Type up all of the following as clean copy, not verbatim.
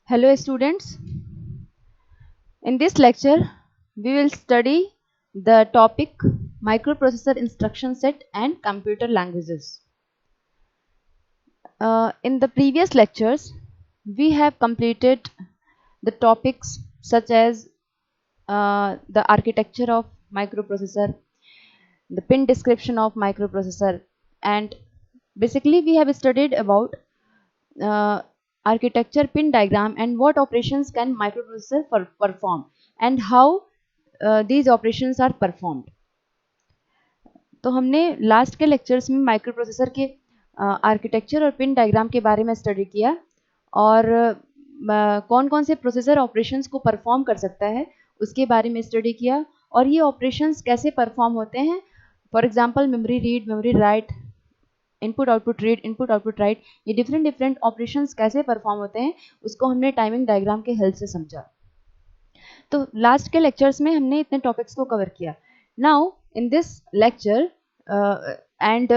Hello students, in this lecture we will study the topic microprocessor instruction set and computer languages. In the previous lectures we have completed the topics such as the architecture of microprocessor, the pin description of microprocessor, and basically we have studied about uh, architecture, pin diagram, and what operations can microprocessor perform and how these operations are performed. तो हमने last के lectures में micro processor के architecture और pin diagram के बारे में study किया और कौन कौन से प्रोसेसर ऑपरेशंस को परफॉर्म कर सकता है उसके बारे में स्टडी किया और ये ऑपरेशंस कैसे परफॉर्म होते हैं. For example memory read, memory write, input output read, input output right, ये डिफरेंट डिफरेंट ऑपरेशंस कैसे परफॉर्म होते हैं उसको हमने टाइमिंग डायग्राम के हेल्प से समझा. तो लास्ट के लेक्चर्स में हमने इतने टॉपिक्स को कवर किया. Now in this lecture and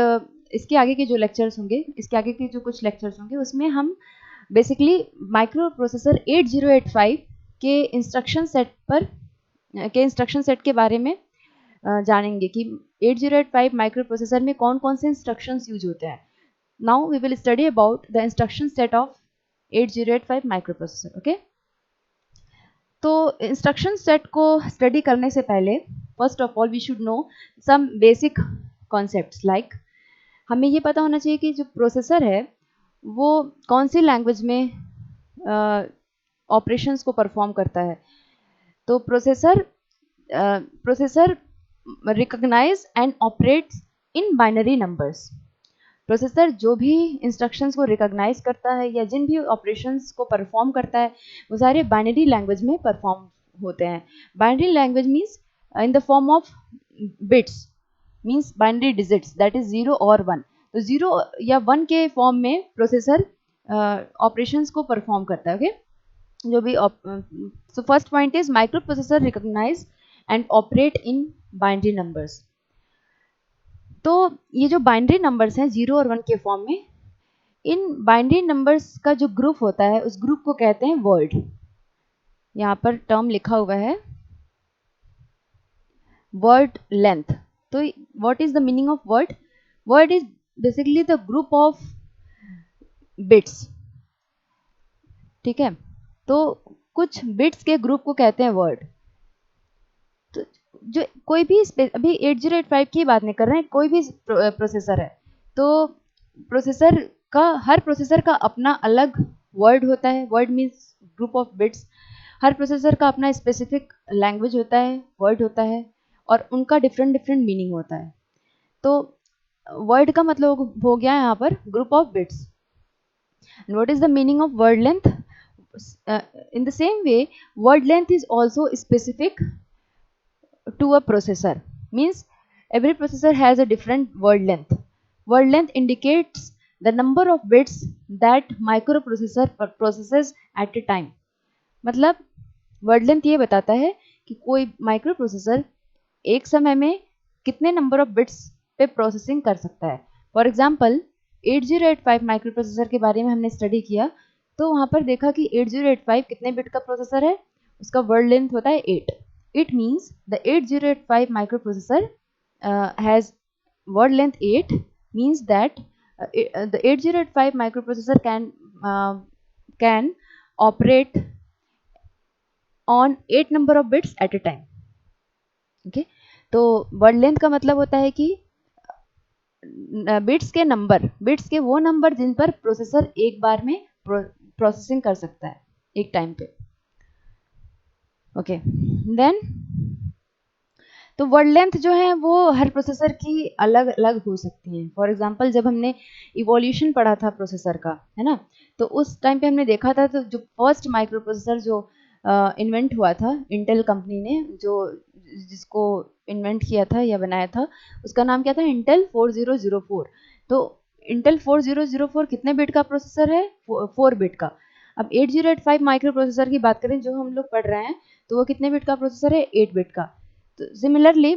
इसके आगे के जो लेक्चर्स होंगे, इसके आगे के जो कुछ लेक्चर्स होंगे उसमें हम बेसिकली माइक्रो प्रोसेसर 8085 के इंस्ट्रक्शन सेट के बारे में जानेंगे कि 8085 माइक्रो प्रोसेसर में कौन कौन से इंस्ट्रक्शंस यूज होते हैं. Now we will study about the instruction set of 8085 microprocessor. Okay, तो इंस्ट्रक्शन सेट को स्टडी करने से पहले first of all we should know some basic concepts like हमें ये पता होना चाहिए कि जो प्रोसेसर है वो कौन सी लैंग्वेज में ऑपरेशंस को परफॉर्म करता है. तो processor recognise and operates in binary numbers. Processor जो भी इंस्ट्रक्शंस को रिकॉग्नाइज करता है या जिन भी ऑपरेशंस को परफॉर्म करता है वो सारे बाइनरी लैंग्वेज में परफॉर्म होते हैं. Binary language means in the form of bits, means binary digits, that is 0 और 1. तो 0 या 1 के फॉर्म में प्रोसेसर ऑपरेशंस को परफॉर्म करता है. ओके, जो भी so first point is microprocessor recognise and operate in binary numbers. तो ये जो बाइनरी नंबर्स हैं 0 और 1 के फॉर्म में, इन बाइनरी नंबर्स का जो ग्रुप होता है उस ग्रुप को कहते हैं वर्ड. यहाँ पर टर्म लिखा हुआ है वर्ड लेंथ. तो what is the meaning of word? Word is basically the group of bits. ठीक है, तो कुछ बिट्स के ग्रुप को कहते हैं वर्ड. तो जो कोई भी अभी 8085 की बात नहीं कर रहे हैं, कोई भी प्रोसेसर है तो हर प्रोसेसर का अपना अलग वर्ड होता है. Word means group of bits. Her processor का अपना स्पेसिफिक लैंग्वेज होता है, वर्ड होता है और उनका डिफरेंट डिफरेंट मीनिंग होता है. तो वर्ड का मतलब हो गया यहाँ पर group of bits. And what is the meaning of word length? In the same way, word length is also specific to a processor. Means every processor has a different word length. Word length indicates the number of bits that microprocessor processes at a time. मतलब word length ये बताता है कि कोई micro processor एक समय में कितने नंबर ऑफ बिट्स पे प्रोसेसिंग कर सकता है. फॉर एग्जांपल 8085 माइक्रो प्रोसेसर के बारे में हमने स्टडी किया तो वहाँ पर देखा कि 8085 कितने बिट का प्रोसेसर है, उसका वर्ड लेंथ होता है 8. It means the 8085 microprocessor has word length 8, means that the 8085 microprocessor can operate on 8 number of bits at a time. Okay, तो word length का मतलब होता है कि बिट्स के वो नंबर जिन पर प्रोसेसर एक बार में प्रोसेसिंग कर सकता है एक टाइम पे. ओके, देन तो वर्ड लेंथ जो है वो हर प्रोसेसर की अलग अलग हो सकती है. फॉर एग्जांपल जब हमने इवोल्यूशन पढ़ा था प्रोसेसर का, है ना, तो उस टाइम पे हमने देखा था तो जो फर्स्ट माइक्रो प्रोसेसर जो इन्वेंट हुआ था इंटेल कंपनी ने, जो जिसको इन्वेंट किया था या बनाया था, उसका नाम क्या था? इंटेल 4004. तो इंटेल 4004 कितने बिट का प्रोसेसर है? 4 बिट का. अब 8085 माइक्रो प्रोसेसर की बात करें जो हम लोग पढ़ रहे हैं तो वो कितने बिट का प्रोसेसर है? 8 बिट का. तो सिमिलरली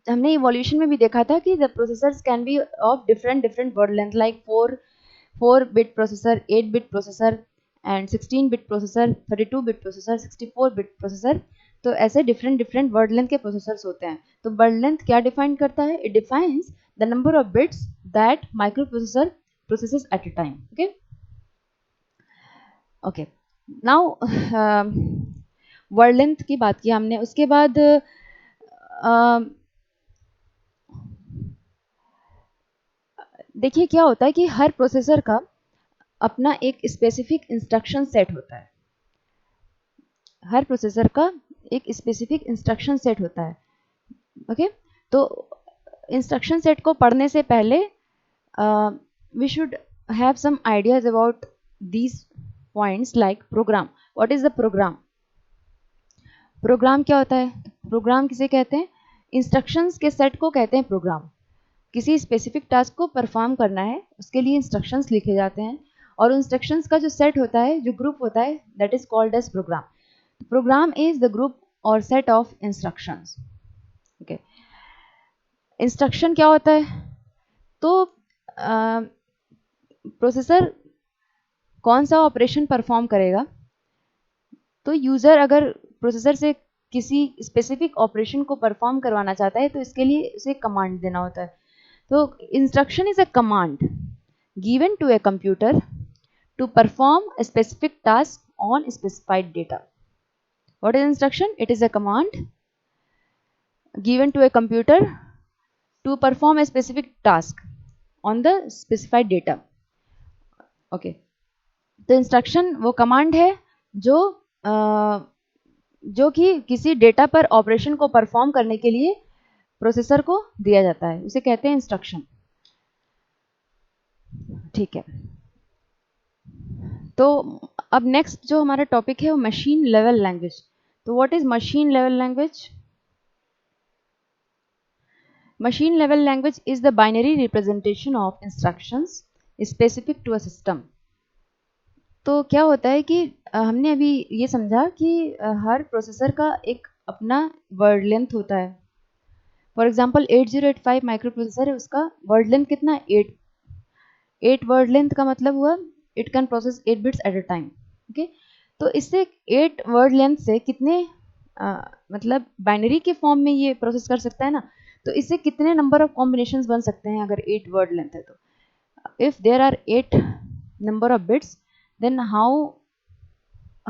हमने इवोल्यूशन में भी देखा था कि the processors can be of different different word length like 4 bit processor, 8 bit processor and 16 bit processor, 32 bit processor, 64 bit processor. तो ऐसे डिफरेंट डिफरेंट वर्ड लेंथ के प्रोसेसर्स होते हैं। तो वर्ड लेंथ क्या डिफाइन करता है? It defines the number of bits that micro processor processes at a time. Okay okay, now word length की बात की हमने। उसके बाद देखिए क्या होता है कि हर प्रोसेसर का अपना एक स्पेसिफिक इंस्ट्रक्शन सेट होता है। हर प्रोसेसर का एक स्पेसिफिक इंस्ट्रक्शन सेट होता है। ओके तो इंस्ट्रक्शन सेट को पढ़ने से पहले we should have some ideas about these points like program. What is the program? Program क्या होता है? प्रोग्राम किसे कहते हैं? इंस्ट्रक्शंस के सेट को कहते हैं प्रोग्राम। किसी स्पेसिफिक टास्क को परफॉर्म करना है, उसके लिए इंस्ट्रक्शंस लिखे जाते हैं, और इंस्ट्रक्शंस का जो सेट होता है, जो ग्रुप होता है, that is called as program. Program is the group और set of instructions. Okay, instruction क्या होता है? तो प्रोसेसर कौन सा ऑपरेशन परफॉर्म करेगा, तो यूजर अगर प्रोसेसर से किसी स्पेसिफिक ऑपरेशन को परफॉर्म करवाना चाहता है तो इसके लिए उसे कमांड देना होता है। तो instruction is a command given to a computer to perform a specific task on specified data. What is instruction? It is a command given to a computer to perform a specific task on the specified data. Okay. तो instruction वो command है जो कि किसी data पर operation को perform करने के लिए प्रोसेसर को दिया जाता है, उसे कहते हैं इंस्ट्रक्शन। ठीक है, तो अब नेक्स्ट जो हमारा टॉपिक है वो मशीन लेवल लैंग्वेज। तो what is machine level language? Machine level language is the binary representation of instructions specific to a system. तो क्या होता है कि हमने अभी ये समझा कि हर प्रोसेसर का एक अपना वर्ड लेंथ होता है। फॉर एग्जांपल 8085 माइक्रो प्रोसेसर है, उसका वर्ड लेंथ कितना? 8 वर्ड लेंथ का मतलब हुआ it can process 8 bits at a time. Okay, तो इससे 8 वर्ड लेंथ से कितने मतलब बाइनरी के फॉर्म में ये प्रोसेस कर सकता है ना, तो इससे कितने नंबर ऑफ कॉम्बिनेशंस बन सकते हैं अगर 8 वर्ड लेंथ है तो? If there are 8 number of bits, then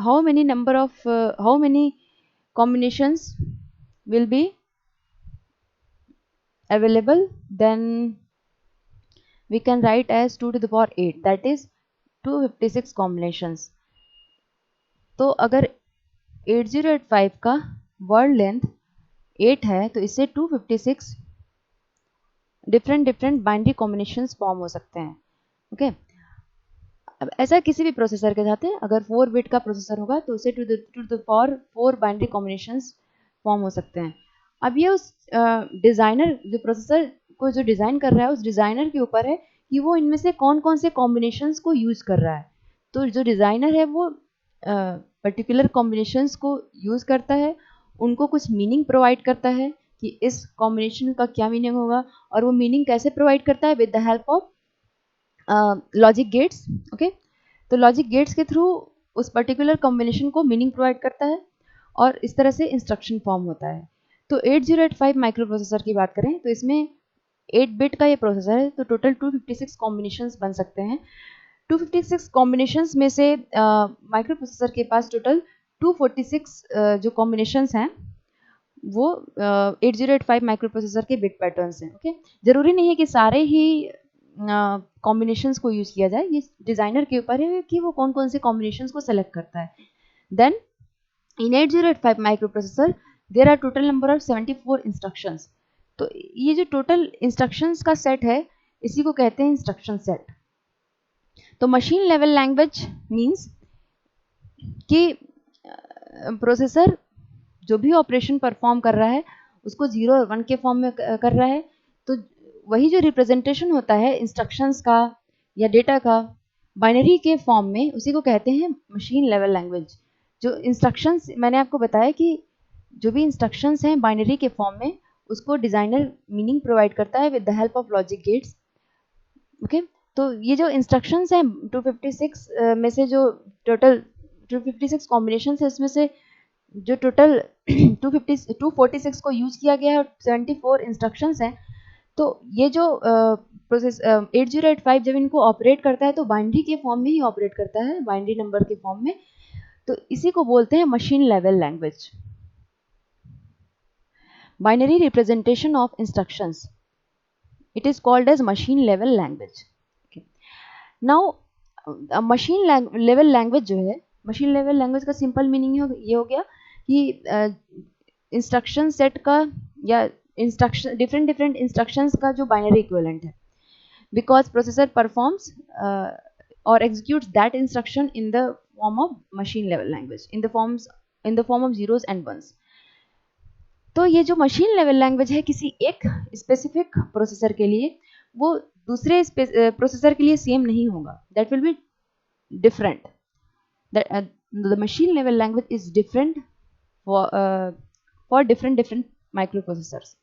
how many combinations will be available? Then we can write as 2 to the power 8, that is 256 combinations. तो अगर 8085 का वर्ड लेंथ 8 है तो इससे 256 डिफरेंट बाइनरी कॉम्बिनेशंस फॉर्म हो सकते हैं। ओके, अब ऐसा किसी भी प्रोसेसर के साथ है, अगर 4 बिट का प्रोसेसर होगा तो उसे two the power 4 binary combinations form हो सकते हैं। अब ये उस डिज़ाइनर जो प्रोसेसर को जो डिज़ाइन कर रहा है, उस डिज़ाइनर के ऊपर है कि वो इनमें से कौन कौन से कॉम्बिनेशंस को यूज़ कर रहा है। तो जो डिज़ाइनर है वो पर्टिकुलर कॉम्बिनेशंस को यूज़ करता है, उनको कुछ मीनिंग प्रोवाइड करता है कि इस कॉम्बिनेशन का क्या मीनिंग होगा, और वो मीनिंग कैसे प्रोवाइड करता है? With the help of logic gates. Okay, तो लॉजिक गेट्स के थ्रू उस पर्टिकुलर कॉम्बिनेशन को मीनिंग प्रोवाइड करता है, और इस तरह से इंस्ट्रक्शन फॉर्म होता है। तो 8085 माइक्रो प्रोसेसर की बात करें तो इसमें 8 बिट का ये प्रोसेसर है, तो टोटल 256 कॉम्बिनेशंस बन सकते हैं। 256 कॉम्बिनेशंस में से माइक्रो प्रोसेसर के पास टोटल 246 जो कॉम्बिनेशंस हैं वो 8085 माइक्रो प्रोसेसर के बिट पैटर्न्स हैं। ओके, जरूरी नहीं है कि सारे ही कॉम्बिनेशंस को यूज किया जाए, ये डिजाइनर के ऊपर है कि वो कौन कौन से कॉम्बिनेशंस को सेलेक्ट करता है। Then in 8085 microprocessor there are total number of 74 instructions. तो ये जो टोटल इंस्ट्रक्शंस का सेट है इसी को कहते हैं इंस्ट्रक्शन सेट। तो मशीन लेवल लैंग्वेज मींस कि प्रोसेसर जो भी ऑपरेशन परफॉर्म कर रहा है उसको 0 और 1 के फॉर्म में कर रहा है, तो वही जो रिप्रेजेंटेशन होता है इंस्ट्रक्शंस का या डेटा का बाइनरी के फॉर्म में, उसी को कहते हैं मशीन लेवल लैंग्वेज। जो इंस्ट्रक्शंस मैंने आपको बताया कि जो भी इंस्ट्रक्शंस हैं बाइनरी के फॉर्म में, उसको डिज़ाइनर मीनिंग प्रोवाइड करता है with the help of logic gates. Okay, तो ये जो इंस्ट्रक्शंस हैं 256 में से जो टोटल 256 कॉम्बिनेशन है, इसमें से जो टोटल 246 को यूज किया गया है और 74 इंस्ट्रक्शंस हैं। तो ये जो प्रोसेस 8085 जब इनको ऑपरेट करता है तो बाइनरी के फॉर्म में ही ऑपरेट करता है, बाइनरी नंबर के फॉर्म में। तो इसी को बोलते हैं machine level language, binary representation of instructions, it is called as machine level language. Now machine level language जो है, मशीन लेवल लैंग्वेज का सिंपल मीनिंग ये हो गया कि इंस्ट्रक्शन सेट का या इंस्ट्रक्शन डिफरेंट इंस्ट्रक्शंस का जो बाइनरी इक्विवेलेंट है, बिकॉज प्रोसेसर परफॉर्म्स और executes that instruction in the form of machine level language, in the form of zeros and ones. तो ये जो मशीन लेवल लैंग्वेज है किसी एक स्पेसिफिक प्रोसेसर के लिए, वो दूसरे प्रोसेसर के लिए सेम नहीं होगा, that will be different. The machine level language is different for different microprocessors,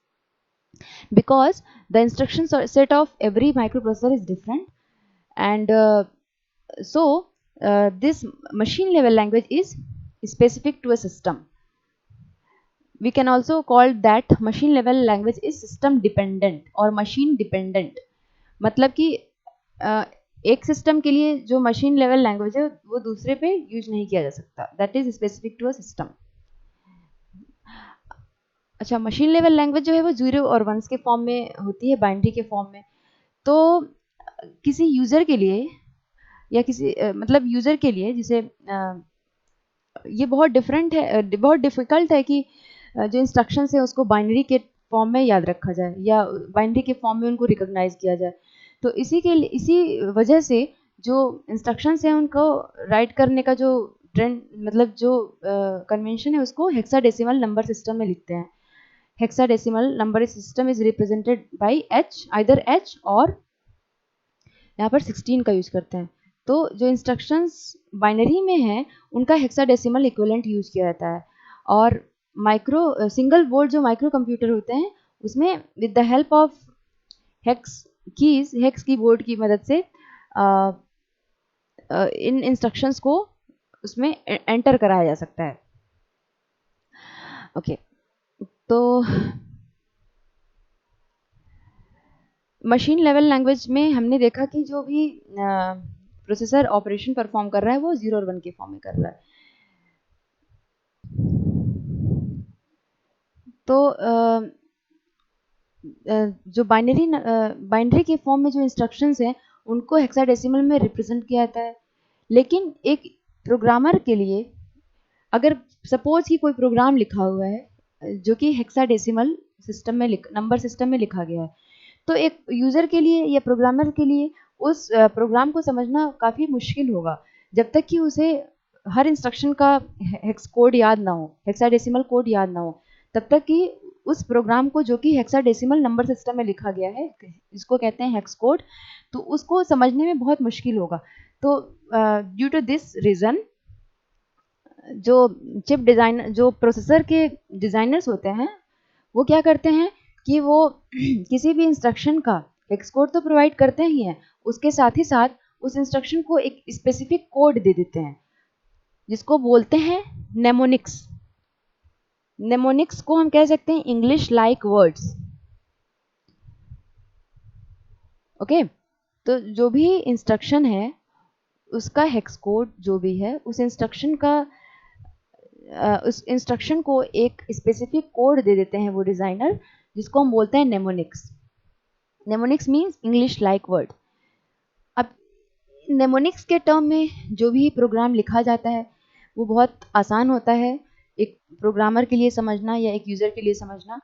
because the instruction set of every microprocessor is different, and this machine level language is specific to a system. We can also call that machine level language is system dependent or machine dependent. मतलब कि एक system के लिए जो machine level language है वो दूसरे पे यूज नहीं किया जा सकता, that is specific to a system. अच्छा, मशीन लेवल लैंग्वेज जो है वो जीरो और वंस के फॉर्म में होती है, बाइनरी के फॉर्म में। तो किसी यूज़र के लिए या किसी मतलब यूज़र के लिए जिसे ये बहुत डिफरेंट है, बहुत डिफ़िकल्ट है कि जो इंस्ट्रक्शंस है उसको बाइनरी के फॉर्म में याद रखा जाए या बाइनरी के फॉर्म में उनको रिकॉग्नाइज किया जाए। तो इसी वजह से जो इंस्ट्रक्शंस हैं उनको राइट करने का जो ट्रेंड, मतलब जो कन्वेंशन है, उसको हेक्साडेसिमल नंबर सिस्टम में लिखते हैं। Hexadecimal number system is represented by H, either H और यहाँ पर 16 का यूज करते हैं। तो जो इंस्ट्रक्शंस बाइनरी में हैं उनका हेक्साडेसिमल इक्विवेलेंट यूज किया जाता है। और सिंगल बोर्ड जो माइक्रो कंप्यूटर होते हैं उसमें with the help of hex keyboard की मदद से इन इंस्ट्रक्शंस को उसमें एंटर कराया जा सकता है। ओके, तो मशीन लेवल लैंग्वेज में हमने देखा कि जो भी प्रोसेसर ऑपरेशन परफॉर्म कर रहा है वो 0 और 1 के फॉर्म में कर रहा है। तो जो बाइनरी के फॉर्म में जो इंस्ट्रक्शंस हैं उनको हेक्साडेसिमल में रिप्रेजेंट किया जाता है। लेकिन एक प्रोग्रामर के लिए अगर सपोज ही कोई प्रोग्राम लिखा हुआ है जो कि हेक्साडेसिमल सिस्टम में नंबर सिस्टम में लिखा गया है, तो एक यूज़र के लिए या प्रोग्रामर के लिए उस प्रोग्राम को समझना काफ़ी मुश्किल होगा जब तक कि उसे हर इंस्ट्रक्शन का हेक्स कोड याद ना हो, हेक्साडेसिमल कोड याद ना हो। तब तक कि उस प्रोग्राम को जो कि हेक्साडेसिमल नंबर सिस्टम में लिखा गया है, इसको कहते हैं हेक्स कोड, तो उसको समझने में बहुत मुश्किल होगा। तो ड्यू टू दिस रीज़न जो चिप डिज़ाइन जो प्रोसेसर के डिज़ाइनर्स होते हैं वो क्या करते हैं कि वो किसी भी इंस्ट्रक्शन का हेक्स कोड तो प्रोवाइड करते ही हैं, उसके साथ ही साथ उस इंस्ट्रक्शन को एक स्पेसिफिक कोड दे देते हैं जिसको बोलते हैं नेमोनिक्स। नेमोनिक्स को हम कह सकते हैं इंग्लिश लाइक वर्ड्स। ओके, तो जो भी इंस्ट्रक्शन है उसका हेक्स कोड जो भी है उस इंस्ट्रक्शन को एक स्पेसिफिक कोड दे देते हैं वो डिज़ाइनर, जिसको हम बोलते हैं mnemonics. Mnemonics means English like word. अब नेमोनिक्स के टर्म में जो भी प्रोग्राम लिखा जाता है वो बहुत आसान होता है एक प्रोग्रामर के लिए समझना या एक यूज़र के लिए समझना,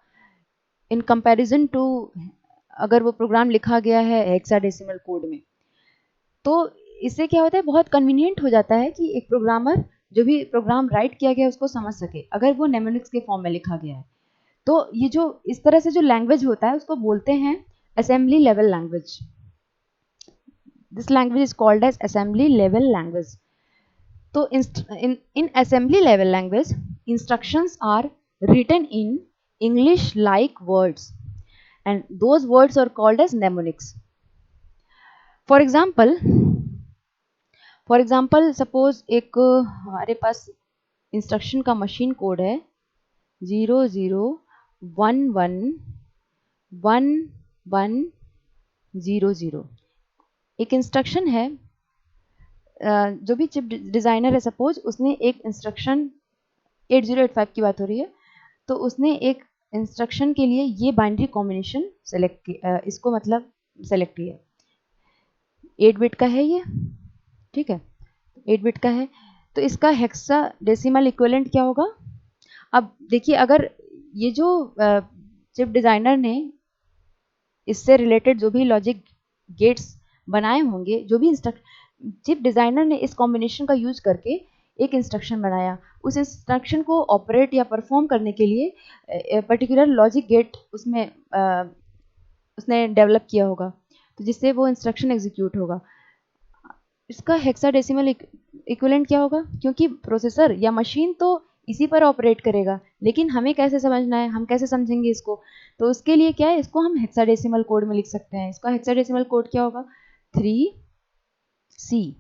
इन कंपैरिजन टू अगर वो प्रोग्राम लिखा गया है हेक्साडेसिमल कोड में। तो इससे क्या होता है, बहुत कन्वीनियंट हो जाता है कि एक प्रोग्रामर जो भी प्रोग्राम राइट किया गया है उसको समझ सके अगर वो नेमोनिक्स के फॉर्म में लिखा गया है। तो ये जो इस तरह से जो लैंग्वेज होता है उसको बोलते हैं assembly level language. This language is called as assembly level language. तो in assembly level language instructions are written in English like words and those words are called as mnemonics. For example, for example suppose एक हमारे पास instruction का machine code है 00111100। एक instruction है, जो भी chip designer है सपोज उसने एक इंस्ट्रक्शन 8085 की बात हो रही है, तो उसने एक इंस्ट्रक्शन के लिए ये बाइनरी कॉम्बिनेशन सेलेक्ट किया, इसको मतलब सेलेक्ट किया। 8 बिट का है ये, ठीक है, 8 बिट का है, तो इसका हेक्सा डेसिमल इक्विवेलेंट क्या होगा। अब देखिए, अगर ये जो चिप डिज़ाइनर ने इससे रिलेटेड जो भी लॉजिक गेट्स बनाए होंगे, जो भी चिप डिज़ाइनर ने इस कॉम्बिनेशन का यूज करके एक इंस्ट्रक्शन बनाया, उस इंस्ट्रक्शन को ऑपरेट या परफॉर्म करने के लिए पर्टिकुलर लॉजिक गेट उसमें उसने डेवलप किया होगा, तो जिससे वो इंस्ट्रक्शन एग्जीक्यूट होगा। इसका हेक्साडेसिमल इक्विवेलेंट क्या होगा, क्योंकि प्रोसेसर या मशीन तो इसी पर ऑपरेट करेगा, लेकिन हमें कैसे समझना है, हम कैसे समझेंगे इसको, तो उसके लिए क्या है, इसको हम हेक्साडेसिमल कोड में लिख सकते हैं। इसका हेक्साडेसिमल कोड क्या होगा, 3C।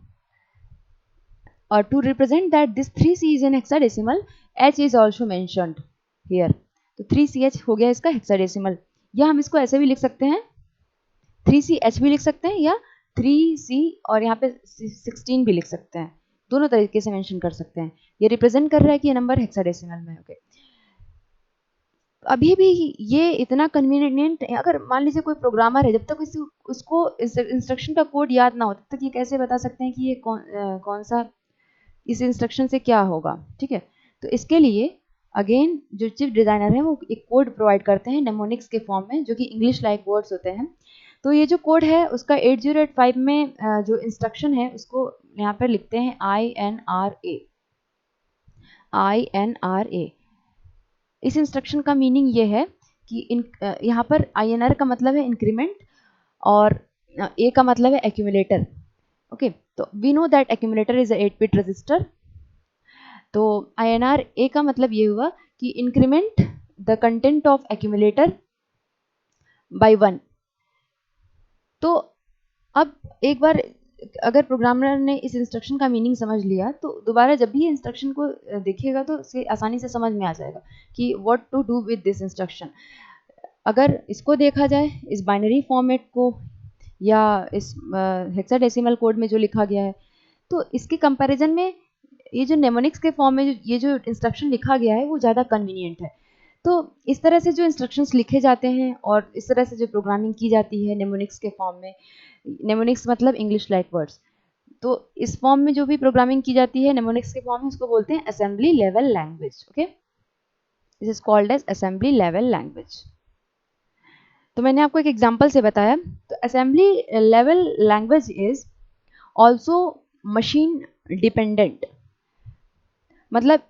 और to represent that this 3C is in hexadecimal, H is also mentioned here, तो 3CH हो गया इसका हेक्साडेसिमल। या हम इसको ऐसे भी लिख सकते हैं, 3CH भी लिख सकते हैं, या 3C और यहाँ पे 16 भी लिख सकते हैं, दोनों तरीके से मेंशन कर सकते हैं। ये रिप्रेजेंट कर रहा है कि ये नंबर हेक्साडेसिमल में। ओके, अभी भी ये इतना कन्वीनियंट है, अगर मान लीजिए कोई प्रोग्रामर है, जब तक उसको इंस्ट्रक्शन का कोड याद ना हो, तब तक ये कैसे बता सकते हैं कि ये कौन सा इस इंस्ट्रक्शन से क्या होगा, ठीक है। तो इसके लिए अगेन जो चिप डिज़ाइनर है वो एक कोड प्रोवाइड करते हैं नेमोनिक्स के फॉर्म में, जो कि इंग्लिश लाइक वर्ड्स होते हैं। तो ये जो कोड है उसका 8085 में जो इंस्ट्रक्शन है उसको यहाँ पर लिखते हैं INRA। इस इंस्ट्रक्शन का मीनिंग ये है कि यहाँ पर INR का मतलब है इंक्रीमेंट और A का मतलब है एक्यूमुलेटर। ओके, तो we know that accumulator is 8 bit register. तो INR A का मतलब ये हुआ कि increment the content of accumulator by 1। तो अब एक बार अगर प्रोग्रामर ने इस इंस्ट्रक्शन का मीनिंग समझ लिया, तो दोबारा जब भी इंस्ट्रक्शन को देखेगा तो उसे आसानी से समझ में आ जाएगा कि what to do with this instruction. अगर इसको देखा जाए, इस बाइनरी फॉर्मेट को या इस हेक्साडेसिमल कोड में जो लिखा गया है, तो इसके कंपैरिजन में ये जो नेमोनिक्स के फॉर्म में ये जो इंस्ट्रक्शन लिखा गया है वो ज़्यादा कन्वीनियंट है। तो इस तरह से जो इंस्ट्रक्शंस लिखे जाते हैं और इस तरह से जो प्रोग्रामिंग की जाती है नेमोनिक्स के फॉर्म में, नेमोनिक्स मतलब इंग्लिश लाइक वर्ड्स, तो इस फॉर्म में जो भी प्रोग्रामिंग की जाती है नेमोनिक्स के फॉर्म में, उसको बोलते हैं assembly level language. Okay, this is called as assembly level language. तो मैंने आपको एक एग्जांपल से बताया, तो assembly level language is also machine dependent. मतलब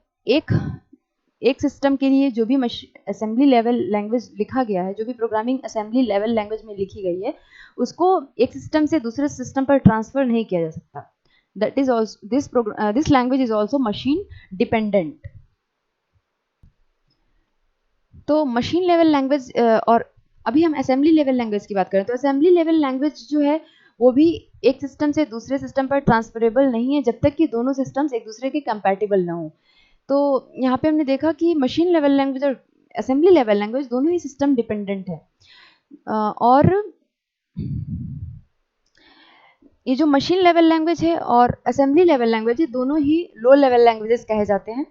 एक सिस्टम के लिए जो भी असेंबली लेवल लैंग्वेज लिखा गया है, जो भी प्रोग्रामिंग असेंबली लेवल लैंग्वेज में लिखी गई है, उसको एक सिस्टम से दूसरे सिस्टम पर ट्रांसफर नहीं किया जा सकता। That is also this language is also machine dependent. तो मशीन लेवल लैंग्वेज और अभी हम असेंबली लेवल लैंग्वेज की बात करें, तो असेंबली लेवल लैंग्वेज जो है वो भी एक सिस्टम से दूसरे सिस्टम पर ट्रांसफरेबल नहीं है जब तक कि दोनों सिस्टम्स एक दूसरे के कंपैटिबल ना हो। तो यहाँ पे हमने देखा कि मशीन लेवल लैंग्वेज और असेंबली लेवल लैंग्वेज दोनों ही सिस्टम डिपेंडेंट है। और ये जो मशीन लेवल लैंग्वेज है और असेंबली लेवल लैंग्वेज है, दोनों ही लो लेवल लैंग्वेजेस कहे जाते हैं,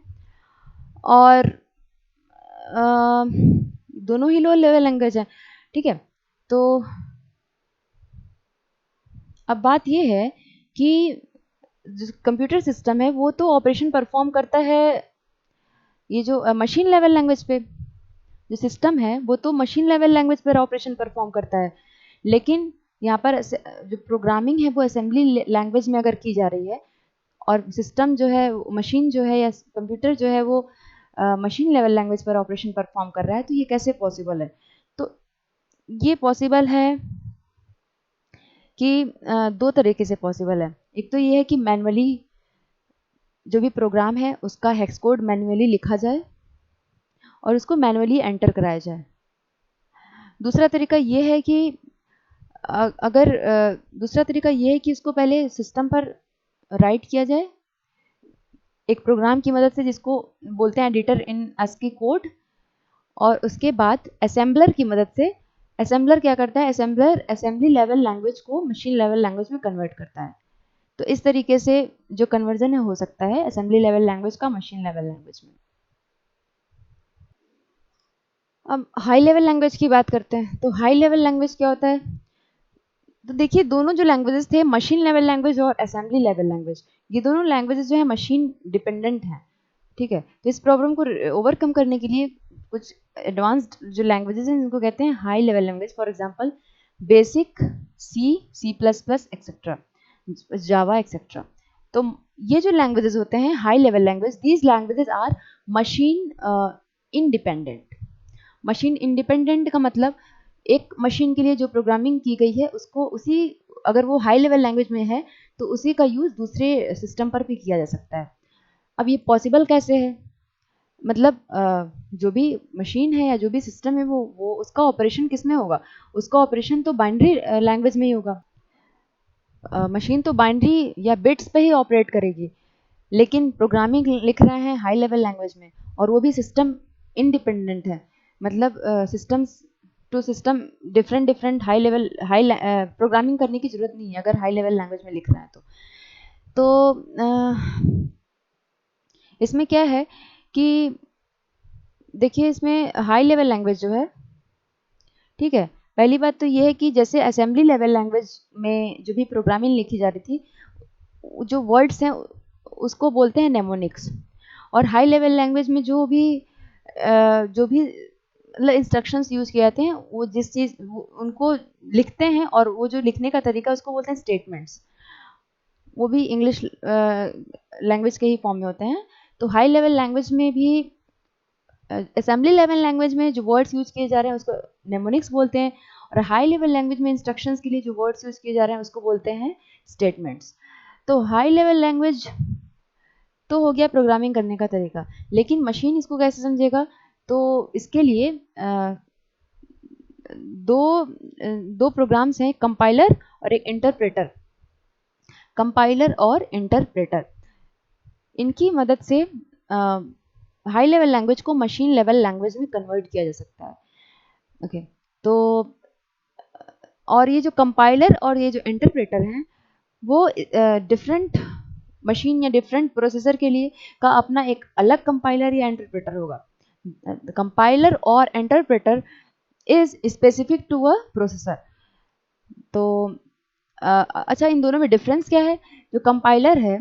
और दोनों ही लो लेवल लैंग्वेज है, ठीक है। तो अब बात ये है कि जो कंप्यूटर सिस्टम है वो तो ऑपरेशन परफॉर्म करता है, ये जो मशीन लेवल लैंग्वेज पे जो सिस्टम है वो तो मशीन लेवल लैंग्वेज पर ऑपरेशन परफॉर्म करता है, लेकिन यहाँ पर जो प्रोग्रामिंग है वो असेंबली लैंग्वेज में अगर की जा रही है और सिस्टम जो है, मशीन जो है या कंप्यूटर जो है वो मशीन लेवल लैंग्वेज पर ऑपरेशन परफॉर्म कर रहा है, तो ये कैसे पॉसिबल है। तो ये पॉसिबल है कि दो तरीके से पॉसिबल है। एक तो ये है कि मैनुअली जो भी प्रोग्राम है उसका हेक्स कोड मैनुअली लिखा जाए और उसको मैनुअली एंटर कराया जाए। दूसरा तरीका ये है कि दूसरा तरीका ये है कि उसको पहले सिस्टम पर राइट किया जाए एक प्रोग्राम की मदद से, जिसको बोलते हैं एडिटर इन ASCII कोड, और उसके बाद असेंबलर की मदद से, असेंबलर क्या करता है, असेंबलर असेंबली लेवल लैंग्वेज को मशीन लेवल लैंग्वेज में कन्वर्ट करता है। तो इस तरीके से जो कन्वर्जन है हो सकता है असेंबली लेवल लैंग्वेज का मशीन लेवल लैंग्वेज में। अब हाई लेवल लैंग्वेज की बात करते हैं। तो हाई लेवल लैंग्वेज क्या होता है? तो देखिए, दोनों जो लैंग्वेजेस थे, मशीन लेवल लैंग्वेज और असेंबली लेवल लैंग्वेज, ये दोनों लैंग्वेजेस जो है मशीन डिपेंडेंट हैं। ठीक है, तो इस प्रॉब्लम को ओवरकम करने के लिए कुछ एडवांस्ड जो लैंग्वेजेस हैं जिनको कहते हैं high level language, for example BASIC, C plus plus etcetera, Java etcetera. तो ये जो लैंग्वेजेस होते हैं high level language, these languages are machine independent. Machine independent का मतलब एक मशीन के लिए जो प्रोग्रामिंग की गई है उसको उसी, अगर वो हाई लेवल लैंग्वेज में है तो उसी का यूज़ दूसरे सिस्टम पर भी किया जा सकता है। अब ये पॉसिबल कैसे है? मतलब जो भी मशीन है या जो भी सिस्टम है वो उसका ऑपरेशन किस में होगा? उसका ऑपरेशन तो बाइनरी लैंग्वेज में ही होगा। मशीन तो बाइनरी या बिट्स पे ही ऑपरेट करेगी, लेकिन प्रोग्रामिंग लिख रहा है हाई लेवल लैंग्वेज में, और वो भी सिस्टम इंडिपेंडेंट है। मतलब systems to system different different high level programming करने की जरूरत नहीं है अगर हाई लेवल लैंग्वेज में लिख रहा है तो इसमें क्या है कि देखिए, इसमें हाई लेवल लैंग्वेज जो है, ठीक है, पहली बात तो ये है कि जैसे असेंबली लेवल लैंग्वेज में जो भी प्रोग्रामिंग लिखी जा रही थी, जो वर्ड्स हैं उसको बोलते हैं नेमोनिक्स। और हाई लेवल लैंग्वेज में जो भी मतलब इंस्ट्रक्शंस यूज़ किए जाते हैं, वो जिस चीज़ उनको लिखते हैं, और वो जो लिखने का तरीका उसको बोलते हैं स्टेटमेंट्स। वो भी इंग्लिश लैंग्वेज के ही फॉर्म में होते हैं। तो हाई लेवल लैंग्वेज में भी, असेंबली लेवल लैंग्वेज में जो वर्ड्स यूज किए जा रहे हैं उसको नेमोनिक्स बोलते हैं, और हाई लेवल लैंग्वेज में इंस्ट्रक्शंस के लिए जो वर्ड्स यूज किए जा रहे हैं उसको बोलते हैं स्टेटमेंट्स। तो हाई लेवल लैंग्वेज तो हो गया प्रोग्रामिंग करने का तरीका, लेकिन मशीन इसको कैसे समझेगा? तो इसके लिए दो प्रोग्राम्स हैं, कंपाइलर और एक इंटरप्रेटर। कंपाइलर और इंटरप्रेटर, इनकी मदद से हाई लेवल लैंग्वेज को मशीन लेवल लैंग्वेज में कन्वर्ट किया जा सकता है। ओके, तो और ये जो कंपाइलर और ये जो इंटरप्रेटर हैं, वो डिफरेंट मशीन या डिफरेंट प्रोसेसर के लिए का अपना एक अलग कंपाइलर या इंटरप्रेटर होगा। कंपाइलर और interpreter is specific to a processor. तो अच्छा, इन दोनों में डिफरेंस क्या है? जो कंपाइलर है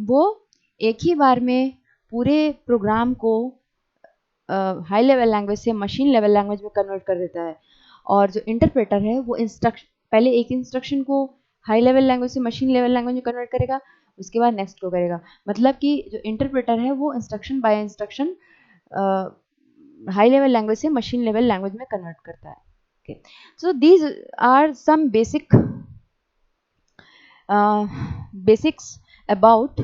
वो एक ही बार में पूरे प्रोग्राम को हाई लेवल लैंग्वेज से मशीन लेवल लैंग्वेज में कन्वर्ट कर देता है, और जो इंटरप्रेटर है वो पहले एक इंस्ट्रक्शन को हाई लेवल लैंग्वेज से मशीन लेवल लैंग्वेज में कन्वर्ट करेगा, उसके बाद नेक्स्ट को करेगा। मतलब कि जो इंटरप्रेटर है वो instruction by instruction high level language से मशीन लेवल लैंग्वेज में कन्वर्ट करता है। Okay, so these are some basics about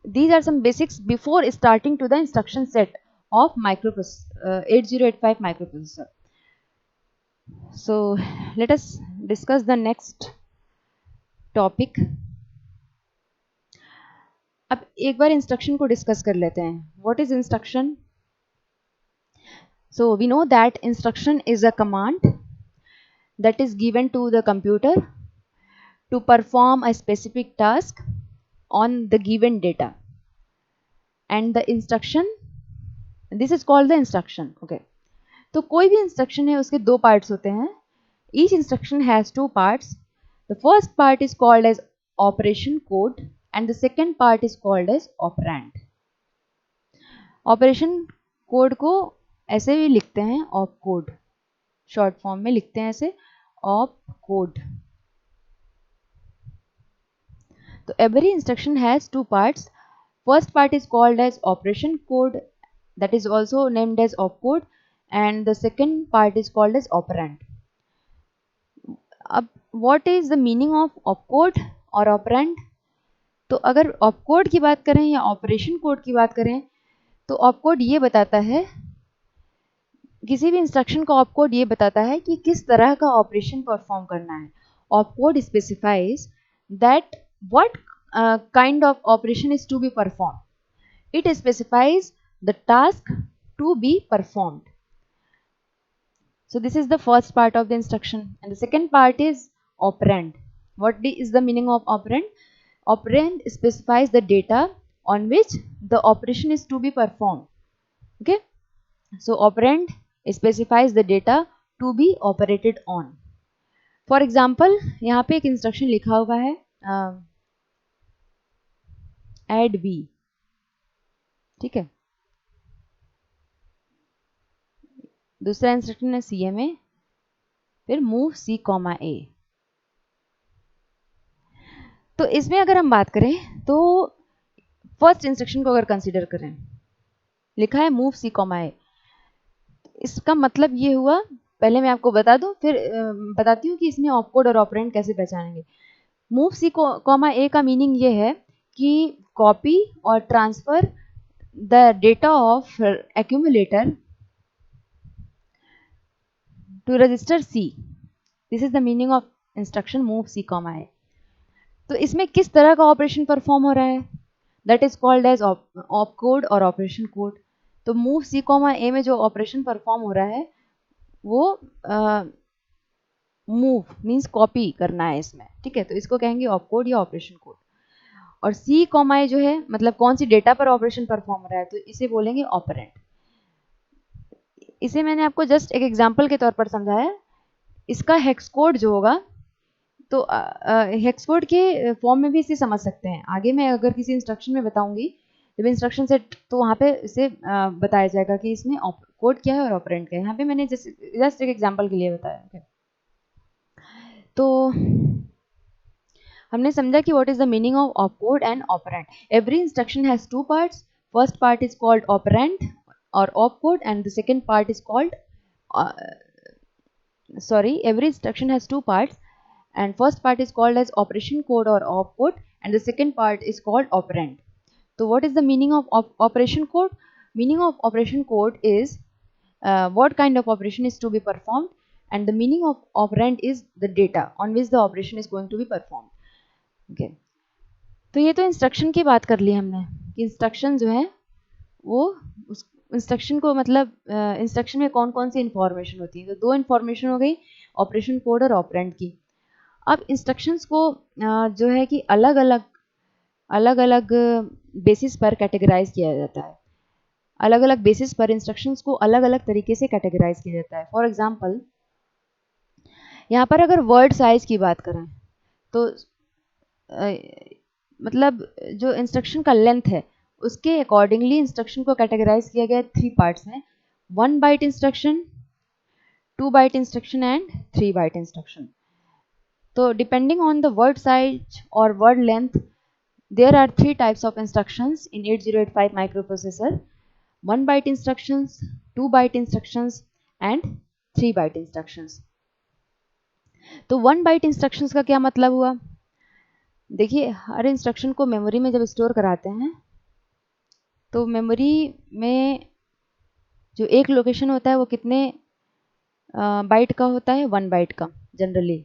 these are some basics before starting to the instruction set of 8085 microprocessor. So let us discuss the next topic. अब एक बार instruction को discuss कर लेते हैं. What is instruction? So we know that instruction is a command that is given to the computer to perform a specific task on the given data, and the instruction, this is called the instruction. Okay, तो कोई भी instruction है उसके दो parts होते हैं. Each instruction has two parts. The first part is called as operation code and the second part is called as operand. Operation code को ऐसे भी लिखते हैं ऑप कोड, शॉर्ट फॉर्म में लिखते हैं ऐसे ऑप कोड. तो every instruction has two parts. First part is called as operation code, that is also named as opcode, and the second part is called as operand. अब what is the meaning of opcode और operand? तो अगर opcode की बात करें या operation code की बात करें, तो opcode ये बताता है, किसी भी इंस्ट्रक्शन का ऑपकोड ये बताता है कि किस तरह का ऑपरेशन परफॉर्म करना है. Opcode specifies that what kind of operation is to be performed. It specifies the task to be performed. So this is the first part of the instruction, and the second part is operand. What is the meaning of operand? Operand specifies the data on which the operation is to be performed. Okay, so operand specifies the data to be operated on. For example यहाँ पे एक instruction लिखा हुआ है add B, ठीक है, दूसरा instruction है सी एम ए, फिर मूव सी कॉमा ए। तो इसमें अगर हम बात करें तो फर्स्ट इंस्ट्रक्शन को अगर कंसीडर करें, लिखा है मूव सी कॉमा ए, इसका मतलब ये हुआ, पहले मैं आपको बता दूं फिर बताती हूँ कि इसमें ऑपकोड और ऑपरेंड कैसे पहचानेंगे। मूव सी कॉमा ए का मीनिंग ये है कि कॉपी और transfer the data of accumulator to register C. This is the meaning of instruction move C comma A. तो इसमें किस तरह का ऑपरेशन परफॉर्म हो रहा है, that is called as op code और ऑपरेशन कोड। तो मूव सी कॉमा ए में जो ऑपरेशन परफॉर्म हो रहा है वो मूव मीन्स कॉपी करना है इसमें, ठीक है, तो इसको कहेंगे ऑप कोड या ऑपरेशन कोड। और सी कॉमा ए जो है मतलब कौन सी डेटा पर ऑपरेशन परफॉर्म हो रहा है, तो इसे बोलेंगे ऑपरेंड। इसे मैंने आपको जस्ट एक एग्जांपल के तौर पर समझाया। इसका हेक्स कोड जो होगा, तो हेक्स कोड के फॉर्म में भी इसे समझ सकते हैं। आगे मैं अगर किसी इंस्ट्रक्शन में बताऊंगी जब इंस्ट्रक्शन सेट, तो वहाँ पे इसे बताया जाएगा कि इसमें कोड क्या है और ऑपरेंड क्या है। यहाँ पे मैंने जस्ट एक एग्जांपल के लिए बताया। okay? तो हमने समझा कि what is the meaning of opcode and operand. Every instruction has two parts, first part is called operand और opcode and the second part is called every instruction has two parts, and first part is called as operation code or opcode and the second part is called operand. So what is the meaning of operation code? Meaning of operation code is what kind of operation is to be performed, and the meaning of operand is the data on which the operation is going to be performed. Okay, तो ये तो instruction की बात कर ली हमने कि instruction जो है वो उस इंस्ट्रक्शन को मतलब इंस्ट्रक्शन में कौन कौन सी इंफॉर्मेशन होती है। तो दो इंफॉर्मेशन हो गई, ऑपरेशन कोड और ऑपरेंड की। अब इंस्ट्रक्शंस को जो है कि अलग अलग बेसिस पर कैटेगराइज किया जाता है। अलग अलग बेसिस पर इंस्ट्रक्शंस को अलग अलग तरीके से कैटेगराइज किया जाता है। फॉर एग्जांपल यहाँ पर अगर वर्ड साइज की बात करें तो मतलब जो इंस्ट्रक्शन का लेंथ है उसके अकॉर्डिंगली इंस्ट्रक्शन को कैटेगराइज किया गया 3 पार्ट्स में, 1 byte instruction, 2 byte instruction and 3 byte instruction. तो depending on the word size और word length there are 3 types of instructions in 8085 microprocessor: 1 byte instructions, 2 byte instructions and 3 byte instructions। तो 1 byte instructions का क्या मतलब हुआ? देखिए हर instruction को memory में जब स्टोर कराते हैं तो मेमोरी में जो एक लोकेशन होता है वो कितने बाइट का होता है? 1 बाइट का। जनरली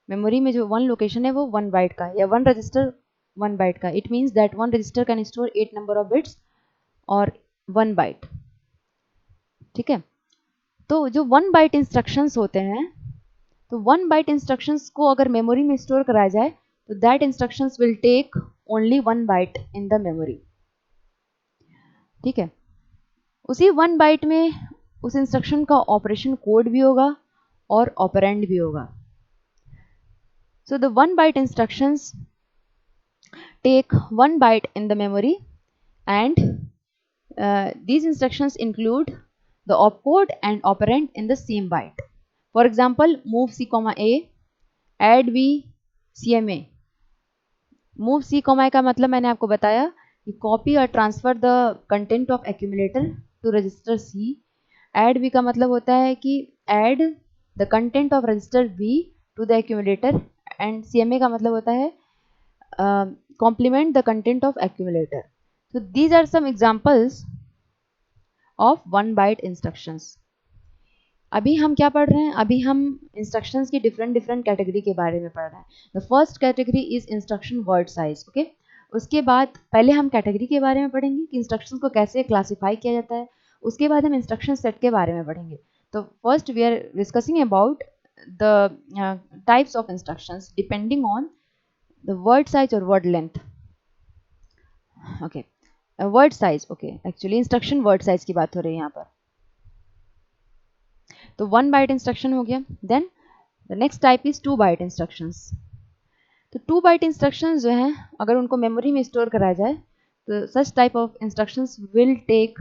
मेमोरी में जो 1 लोकेशन है वो 1 बाइट का या 1 रजिस्टर 1 बाइट का। It means that 1 register can store 8 number of bits और 1 बाइट, ठीक है। तो जो 1 बाइट इंस्ट्रक्शंस होते हैं, तो 1 बाइट इंस्ट्रक्शंस को अगर मेमोरी में स्टोर कराया जाए तो that instructions will take only 1 byte in the memory, ठीक है। उसी 1 बाइट में उस इंस्ट्रक्शन का ऑपरेशन कोड भी होगा और ऑपरेंड भी होगा। So the 1 byte instructions take 1 byte in the memory and these instructions include the opcode and operand in the same byte. For example, move c comma a, add b, cma। move c comma a का मतलब मैंने आपको बताया कि copy और transfer the content of accumulator to register c। add b का मतलब होता है कि add the content of register b to the accumulator and cma का मतलब होता है complement the content of accumulator. So these are some examples of 1 byte instructions. अभी हम क्या पढ़ रहे हैं, अभी हम इंस्ट्रक्शंस की डिफरेंट डिफरेंट कैटेगरी के बारे में पढ़ रहे हैं. The first category is instruction word size. Okay, उसके बाद पहले हम कैटेगरी के बारे में पढ़ेंगे कि इंस्ट्रक्शंस को कैसे क्लासीफाई किया जाता है. उसके बाद हम इंस्ट्रक्शन सेट के बारे में पढ़ेंगे. तो first we are discussing about the types of instructions depending on the word size और word length. Okay, word size. Okay, actually instruction word size की बात हो रही है यहाँ पर. तो 1 बाइट इंस्ट्रक्शन हो गया. Then the next type is 2 byte instructions. तो 2 बाइट इंस्ट्रक्शंस जो हैं, अगर उनको मेमोरी में स्टोर कराया जाए तो such type of instructions will take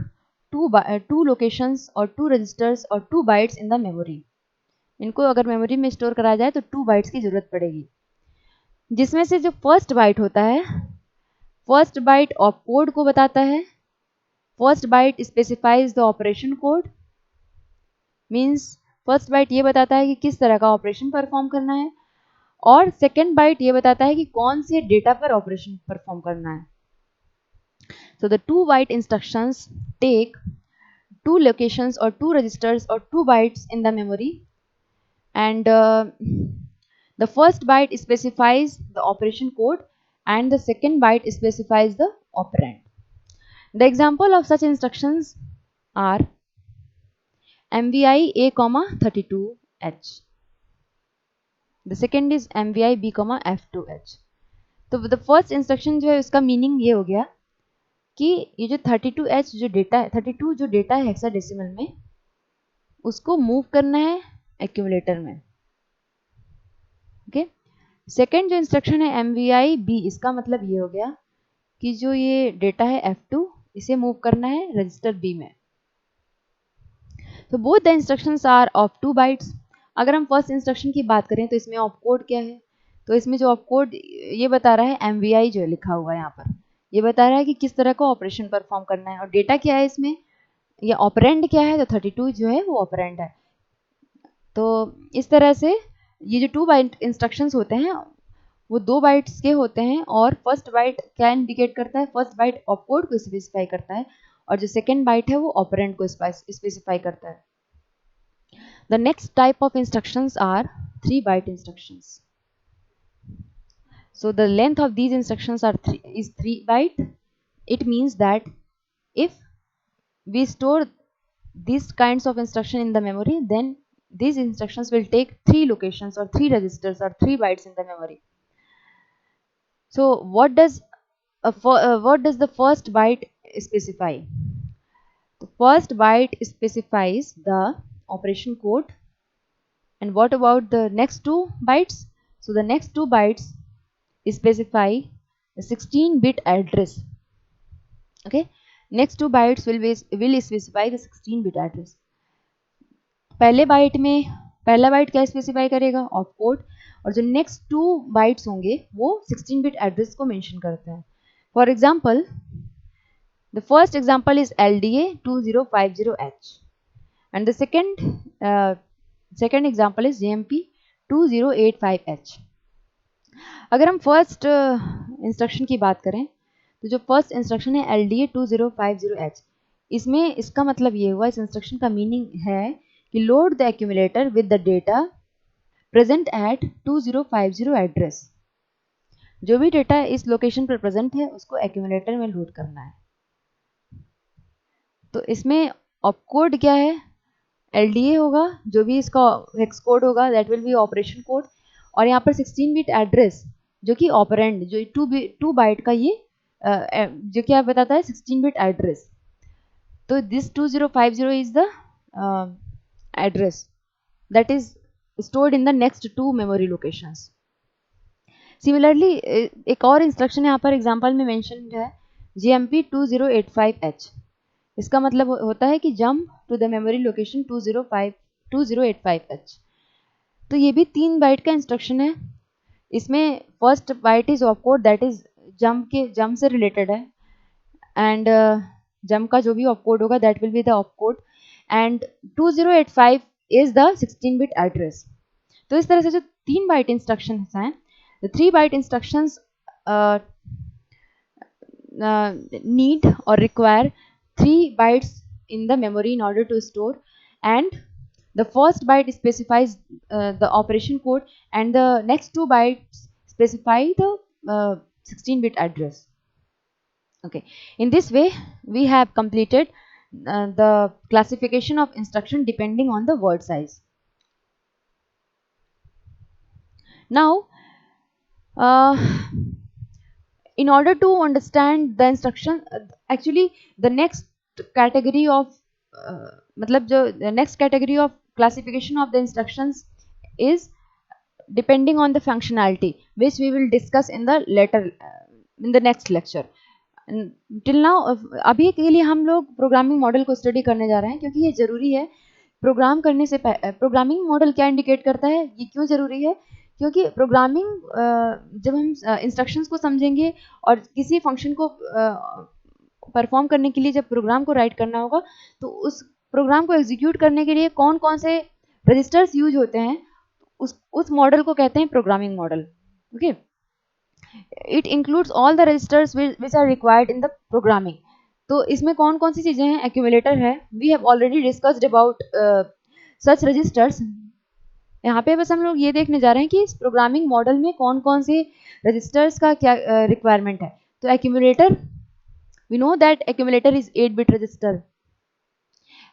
2 locations और 2 रजिस्टर्स और 2 बाइट्स इन द मेमोरी. इनको अगर मेमोरी में स्टोर कराया जाए तो 2 बाइट्स की जरूरत पड़ेगी, जिसमें से जो फर्स्ट बाइट होता है, फर्स्ट बाइट ऑप कोड को बताता है. First byte specifies the operation code, means first byte ये बताता है कि किस तरह का ऑपरेशन परफॉर्म करना है, और सेकेंड बाइट ये बताता है कि कौन से डेटा पर ऑपरेशन परफॉर्म करना है. So the 2 byte instructions take 2 locations or 2 registers or 2 bytes in the memory, and the first byte specifies the operation code and the second byte specifies the operand. The example of such instructions are MVI A, 32H. The second is MVI B, F2H. तो the first instruction जो है उसका meaning ये हो गया कि ये जो 32H जो डेटा है, 32 जो डेटा है हेक्साडेसिमल में, उसको मूव करना है एक्यूमुलेटर में. ओके, सेकेंड जो इंस्ट्रक्शन है MVI B, इसका मतलब ये हो गया कि जो ये डेटा है F2, इसे मूव करना है रजिस्टर B में. तो both the instructions are of 2 bytes. अगर हम फर्स्ट इंस्ट्रक्शन की बात करें तो इसमें ऑप कोड क्या है, तो इसमें जो ऑप कोड ये बता रहा है MVI जो लिखा हुआ है यहाँ पर, ये बता रहा है कि किस तरह का ऑपरेशन परफॉर्म करना है, और डेटा क्या है इसमें, ये ऑपरेंड क्या है, तो 32 जो है वो ऑपरेंड है. तो इस तरह से ये जो 2 बाइट इंस्ट्रक्शंस होते हैं वो 2 बाइट्स के होते हैं, और फर्स्ट बाइट क्या इंडिकेट करता है, फर्स्ट बाइट ऑप कोड को स्पेसिफाई करता है, और जो सेकेंड बाइट है वो ऑपरेंड को स्पेसिफाई करता है. The next type of instructions are 3 byte instructions. So the length of these instructions is 3 byte. It means that if we store these kinds of instruction in the memory, then these instructions will take 3 locations or 3 registers or 3 bytes in the memory. So what does the first byte specify? The first byte specifies the operation code. And what about the next 2 bytes? So the next 2 bytes specify the 16-bit address. Okay, next 2 bytes will specify the 16-bit address. पहले bite में पहला bite क्या specify करेगा, of code, और जो next 2 bytes होंगे वो 16-बिट address को मेंशन करते हैं. For example, the first example is LDA 2050H and the second example is JMP 2085H. अगर हम फर्स्ट इंस्ट्रक्शन की बात करें तो जो फर्स्ट इंस्ट्रक्शन है LDA 2050H, इसमें इसका मतलब ये हुआ, इस इंस्ट्रक्शन का मीनिंग है कि load the accumulator with the data present at 2050 address. जो भी डेटा इस लोकेशन पर प्रेजेंट है उसको एक्यूमुलेटर में लोड करना है. तो इसमें ऑपकोड क्या है, LDA होगा, जो भी इसका हेक्स कोड होगा that will B operation code, और यहाँ पर 16-बिट एड्रेस जो कि ऑपरेंड, जो 2 बाइट का ये जो क्या बताता है 16-बिट एड्रेस. तो this 2050 is the address that is stored in the next 2 memory locations. Similarly, एक और इंस्ट्रक्शन यहाँ पर एग्जांपल में मेंशन है JMP 2085H. इसका मतलब होता है कि jump to the memory location 2085H. तो ये भी 3 बाइट का इंस्ट्रक्शन है. इसमें first byte is opcode, that is jump से रिलेटेड है, एंड जंप का जो भी ऑफ कोड होगा that will be the opcode, and 2085 is the 16-बिट एड्रेस. तो इस तरह से जो 3 बाइट इंस्ट्रक्शंस हैं, the 3 byte instructions need or require 3 bytes in the memory in order to store, and The first byte specifies the operation code, and the next two bytes specify the 16-bit address. Okay, in this way we have completed the classification of instruction depending on the word size. Now, in order to understand the instruction, actually the next category of मतलब जो the next category of classification of the instructions is depending on the functionality, which we will discuss in the later in the next lecture. Till now अभी के लिए हम लोग programming model को study करने जा रहे हैं, क्योंकि ये ज़रूरी है। प्रोग्राम करने से प्रोग्रामिंग मॉडल क्या इंडिकेट करता है, ये क्यों ज़रूरी है? क्योंकि प्रोग्रामिंग जब हम इंस्ट्रक्शंस को समझेंगे और किसी फंक्शन को परफॉर्म करने के लिए जब प्रोग्राम को राइट करना होगा, तो उस प्रोग्राम को एग्जीक्यूट करने के लिए कौन कौन से रजिस्टर्स यूज होते हैं, उस मॉडल को कहते हैं programming model. Okay, it includes all the registers which are required in the programming. तो इसमें कौन कौन सी चीज़ें हैं? एक्यूमुलेटर है, we have already discussed about such registers. यहाँ पे बस हम लोग ये देखने जा रहे हैं कि इस प्रोग्रामिंग मॉडल में कौन कौन से रजिस्टर्स का क्या रिक्वायरमेंट है। तो accumulator, we know that accumulator is 8-bit register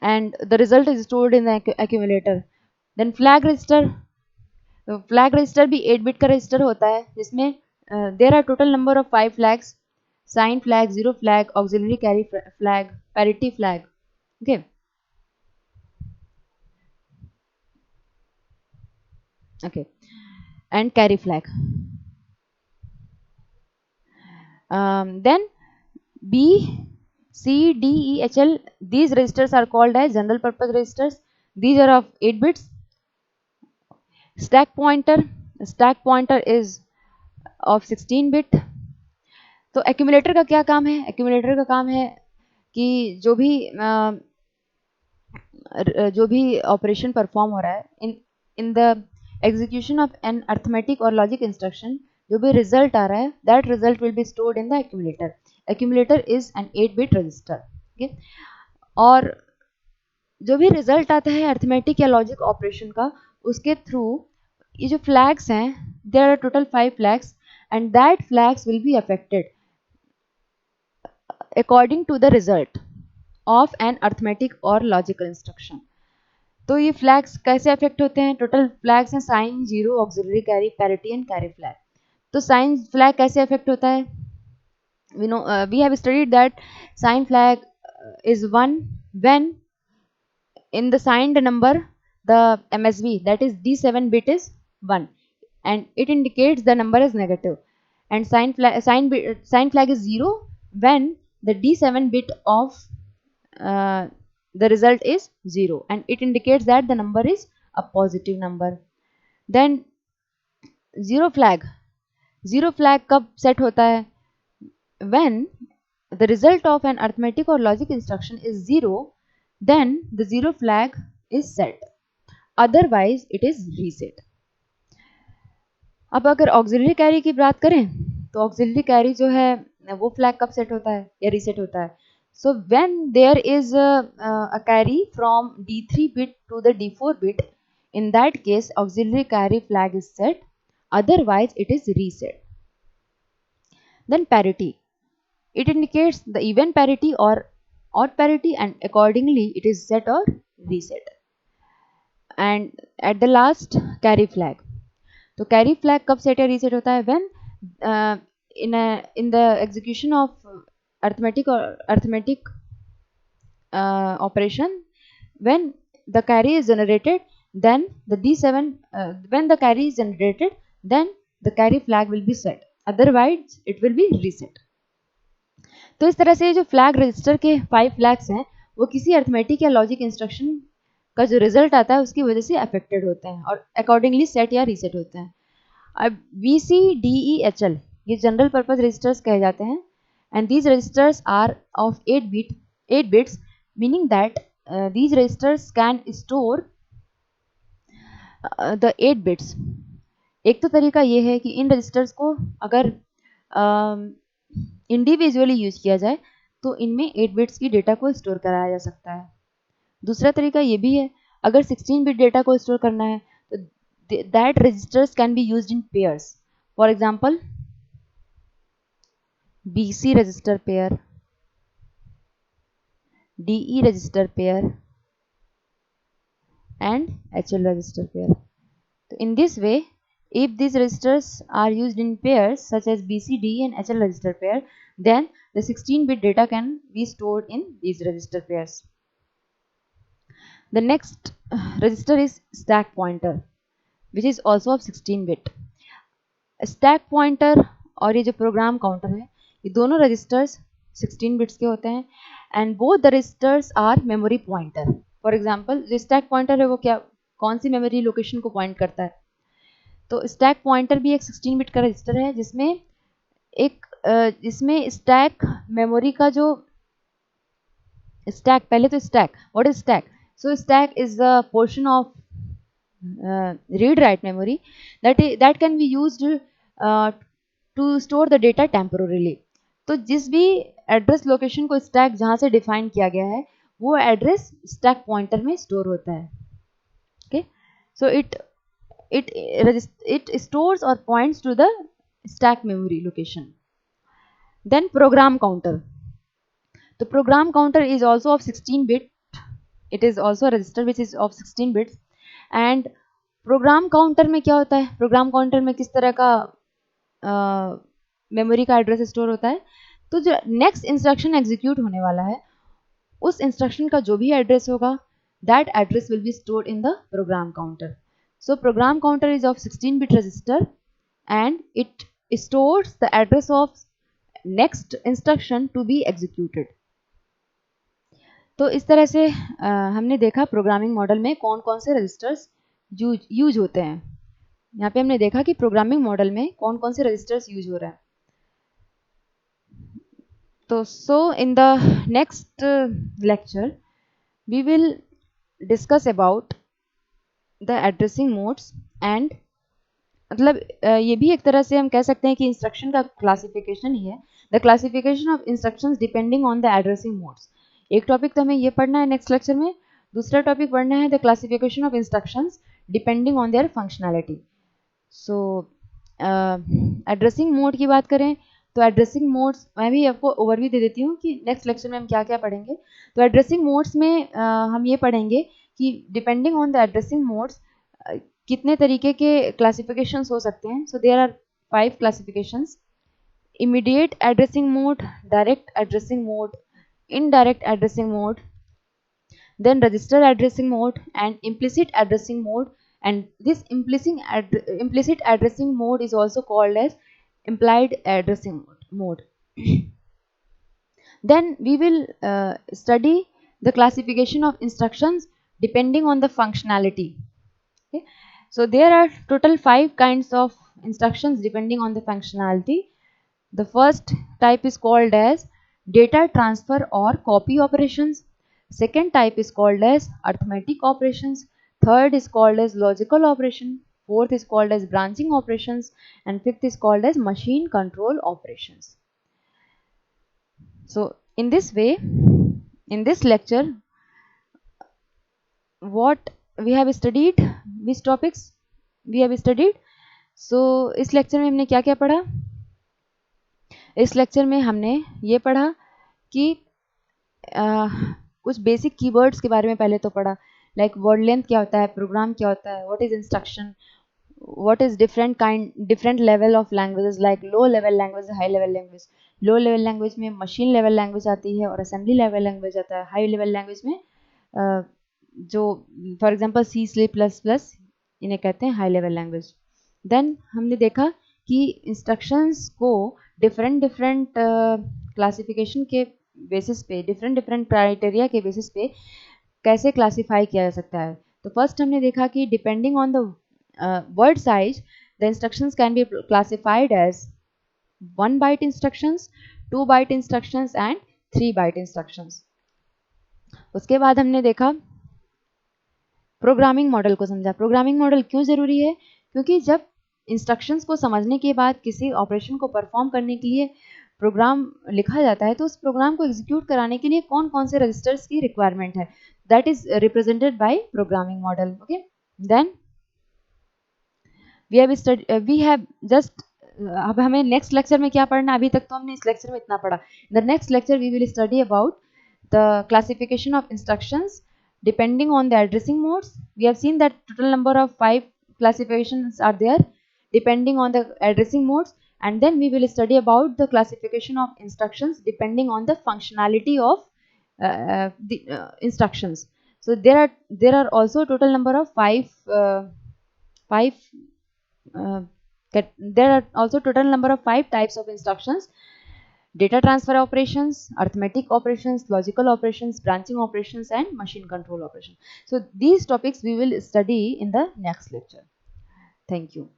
and the result is stored in the accumulator. Then flag register, flag register भी 8-bit का register होता है, जिसमें there are total number of 5 flags: sign flag, zero flag, auxiliary carry flag, parity flag. Okay, okay, and carry flag. Then B, C, D, E, H, L, these registers are called as general purpose registers. These are of 8 bits. Stack pointer is of 16 bit. तो accumulator का क्या काम है? Accumulator का काम है कि जो भी ऑपरेशन परफॉर्म हो रहा है in the execution of an arithmetic और लॉजिक इंस्ट्रक्शन, जो भी रिजल्ट आ रहा है, that result will be stored in the accumulator. Accumulator is an 8-bit register. Okay, और जो भी रिजल्ट आता है अर्थमेटिक या लॉजिक ऑपरेशन का, उसके थ्रू ये जो फ्लैग्स हैं, there are total 5 flags and that flags will be affected according to the result of an arithmetic और लॉजिकल इंस्ट्रक्शन. तो ये फ्लैग्स कैसे अफेक्ट होते हैं? टोटल फ्लैग्स हैं sign, zero, auxiliary carry, parity and carry flag. तो sign flag कैसे affect होता है? we have studied that sign flag is 1 when in the signed number the MSB, that is D7 bit, is 1 and it indicates the number is negative, and sign flag is 0 when the D7 bit of the result is 0 and it indicates that the number is a positive number. Then zero flag कब set होता है? When the result of an arithmetic or logic instruction is 0, then the zero flag is set, otherwise it is reset. अब अगर auxiliary carry की बात करें, तो auxiliary carry जो है वो फ्लैग कब सेट होता है या रीसेट होता है? So when there is a carry from D3 bit to the D4 bit, in that case auxiliary carry flag is set, otherwise it is reset. Then parity, it indicates the even parity or odd parity and accordingly it is set or reset. And at the last, carry flag. तो carry flag कब set या reset होता है? When in the execution of arithmetic operation, when the carry is generated, then the D7 when the carry is generated, then the carry flag will be set, otherwise it will be reset. तो इस तरह से जो flag register के 5 flags हैं, वो किसी arithmetic या लॉजिक इंस्ट्रक्शन का जो रिजल्ट आता है उसकी वजह से अफेक्टेड होते हैं और अकॉर्डिंगली सेट या रीसेट होते हैं. अब VCDEHL ये जनरल पर्पस रजिस्टर्स कहे जाते हैं and these registers are of 8 bits, meaning that these registers can store the 8 bits. एक तो तरीका ये है कि इन रजिस्टर्स को अगर इंडिविजुअली यूज किया जाए तो इनमें 8 बिट्स की डेटा को स्टोर कराया जा सकता है. दूसरा तरीका ये भी है, अगर 16 बिट डेटा को स्टोर करना है तो that registers can be used in pairs. For example BC register pair, DE register pair and HL register pair. So in this way, if these registers are used in pairs such as BC, DE and HL register pair, then the 16-bit data can be stored in these register pairs. The next register is stack pointer, which is also of 16-bit. Stack pointer और ये जो program counter है, ये दोनों registers 16 bits के होते हैं and both the registers are memory pointer. For example, जो stack pointer है वो क्या कौन सी मेमोरी लोकेशन को पॉइंट करता है? तो स्टैक पॉइंटर भी एक 16 बिट का रजिस्टर है जिसमें स्टैक मेमोरी का जो स्टैक, पहले तो stack, what is stack? So stack is the portion of read write memory that can be used to store the data temporarily. तो जिस भी एड्रेस लोकेशन को स्टैक जहाँ से डिफाइन किया गया है वो एड्रेस स्टैक पॉइंटर में स्टोर होता है. Okay, so it stores or points to the stack memory location. Then program counter. The program counter is also of 16 bit. It is also a register which is of 16 bits. And program counter में क्या होता है? program counter में किस तरह का memory का address store होता है? तो जो नेक्स्ट इंस्ट्रक्शन एग्जीक्यूट होने वाला है उस इंस्ट्रक्शन का जो भी एड्रेस होगा that address will be stored in the program counter. So program counter is of 16-bit register and it stores the address of next instruction to be executed. तो इस तरह से हमने देखा प्रोग्रामिंग मॉडल में कौन कौन से रजिस्टर्स यूज होते हैं. यहाँ पे हमने देखा कि प्रोग्रामिंग मॉडल में कौन कौन से रजिस्टर्स यूज हो रहा है. तो so in the next lecture we will discuss about the addressing modes and मतलब ये भी एक तरह से हम कह सकते हैं कि इंस्ट्रक्शन का क्लासिफिकेशन ही है. The classification of instructions depending on the addressing modes. एक टॉपिक तो हमें ये पढ़ना है नेक्स्ट लेक्चर में, दूसरा टॉपिक पढ़ना है the classification of instructions depending on their functionality. So addressing mode की बात करें तो एड्रेसिंग मोड्स मैं भी आपको ओवरव्यू दे देती हूँ कि नेक्स्ट लेक्चर में हम क्या क्या पढ़ेंगे. तो एड्रेसिंग मोड्स में हम ये पढ़ेंगे कि depending on the addressing modes कितने तरीके के क्लासिफिकेशंस हो सकते हैं. So there are 5 classifications: immediate addressing mode, direct addressing mode, indirect addressing mode, then register addressing mode and implicit addressing mode. And this implicit addressing mode is also called as implied addressing mode. Then we will study the classification of instructions depending on the functionality. Okay? So there are total 5 kinds of instructions depending on the functionality. The first type is called as data transfer or copy operations. Second type is called as arithmetic operations. Third is called as logical operation. Fourth is called as branching operations. And fifth is called as machine control operations. So in this way, in this lecture, what we have studied, which topics we have studied. So इस lecture में हमने क्या क्या पढ़ा? इस lecture में हमने ये पढ़ा कि कुछ बेसिक कीवर्ड्स के बारे में पहले तो पढ़ा, लाइक वर्ड लेंथ क्या होता है, प्रोग्राम क्या होता है, what is instruction, what is different level of languages like low level language, high level language. Low level language में मशीन लेवल लैंग्वेज आती है और असेंबली लेवल लैंग्वेज आता है. हाई लेवल लैंग्वेज में जो फॉर एग्जांपल C++, इन्हें कहते हैं हाई लेवल लैंग्वेज. देन हमने देखा कि इंस्ट्रक्शंस को डिफरेंट क्लासिफिकेशन के बेसिस पे, डिफरेंट क्राइटेरिया के बेसिस पे कैसे क्लासिफाई किया जा सकता है. तो फर्स्ट हमने देखा कि depending on the word size the instructions can be classified as 1 byte instructions, 2 byte instructions and 3 byte instructions. उसके बाद हमने देखा प्रोग्रामिंग मॉडल को समझा. प्रोग्रामिंग मॉडल क्यों ज़रूरी है? क्योंकि जब इंस्ट्रक्शंस को समझने के बाद किसी ऑपरेशन को परफॉर्म करने के लिए प्रोग्राम लिखा जाता है तो उस प्रोग्राम को एग्जीक्यूट कराने के लिए कौन कौन से रजिस्टर्स की रिक्वायरमेंट है. that is represented by programming model. Okay, then we have just अब हमें नेक्स्ट लेक्चर में क्या पढ़ना है? अभी तक तो हमने इस लेक्चर में इतना पढ़ा. The next lecture we will study about the classification of instructions depending on the addressing modes. We have seen that total number of 5 classifications are there depending on the addressing modes, and then we will study about the classification of instructions depending on the functionality of the instructions. So there are also total number of 5 there are also total number of 5 types of instructions: data transfer operations, arithmetic operations, logical operations, branching operations, and machine control operations. So these topics we will study in the next lecture. Thank you.